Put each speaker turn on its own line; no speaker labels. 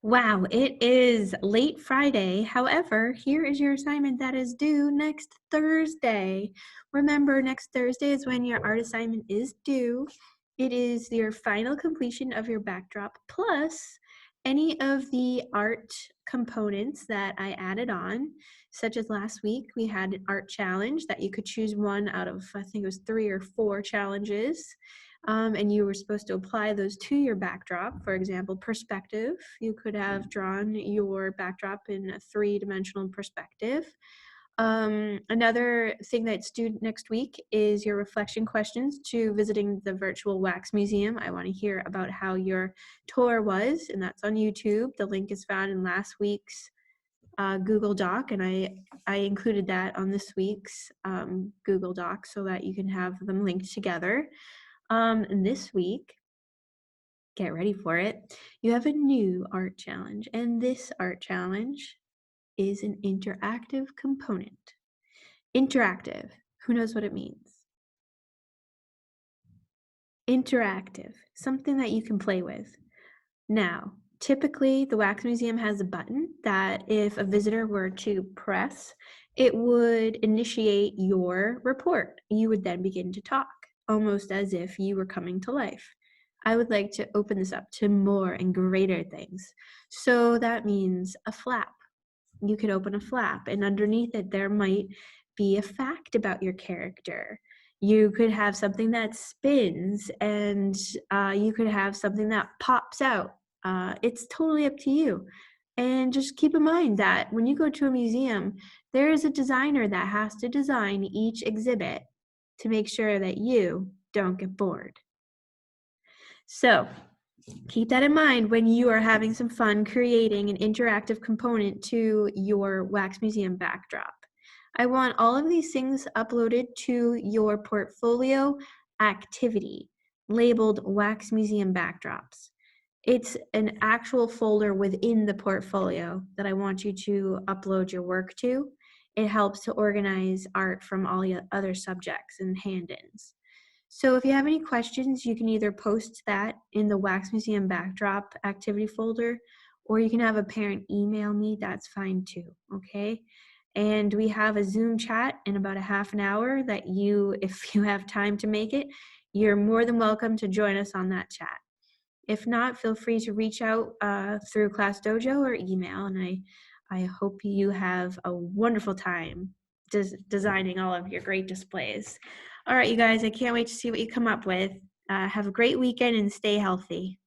Wow, it is late Friday. However, here is your assignment that is due next Thursday. Remember, next Thursday is when your art assignment is due. It is your final completion of your backdrop plus any of the art components that I added on, such as last week we had an art challenge that you could choose one out of, I think it was 3 or 4 challenges. And you were supposed to apply those to your backdrop. For example, perspective. You could have drawn your backdrop in a 3-dimensional perspective. Another thing that's due next week is your reflection questions to visiting the virtual wax museum. I want to hear about how your tour was, and that's on YouTube. The link is found in last week's Google Doc, and I included that on this week's Google Doc so that you can have them linked together. This week, get ready for it, you have a new art challenge, and this art challenge is an interactive component. Interactive, who knows what it means? Interactive, something that you can play with. Now, typically the Wax Museum has a button that if a visitor were to press, it would initiate your report. You would then begin to talk, almost as if you were coming to life. I would like to open this up to more and greater things. So that means a flap. You could open a flap, and underneath it, there might be a fact about your character. You could have something that spins, and you could have something that pops out. It's totally up to you. And just keep in mind that when you go to a museum, there is a designer that has to design each exhibit to make sure that you don't get bored. So keep that in mind when you are having some fun creating an interactive component to your Wax Museum backdrop. I want all of these things uploaded to your portfolio activity labeled Wax Museum Backdrops. It's an actual folder within the portfolio that I want you to upload your work to. It helps to organize art from all the other subjects and hand-ins. So if you have any questions, you can either post that in the Wax Museum Backdrop activity folder, or you can have a parent email me. That's fine too, okay? And we have a Zoom chat in about a half an hour that you, if you have time to make it, you're more than welcome to join us on that chat. If not, feel free to reach out through Class Dojo or email, and I hope you have a wonderful time designing all of your great displays. All right, you guys, I can't wait to see what you come up with. Have a great weekend and stay healthy.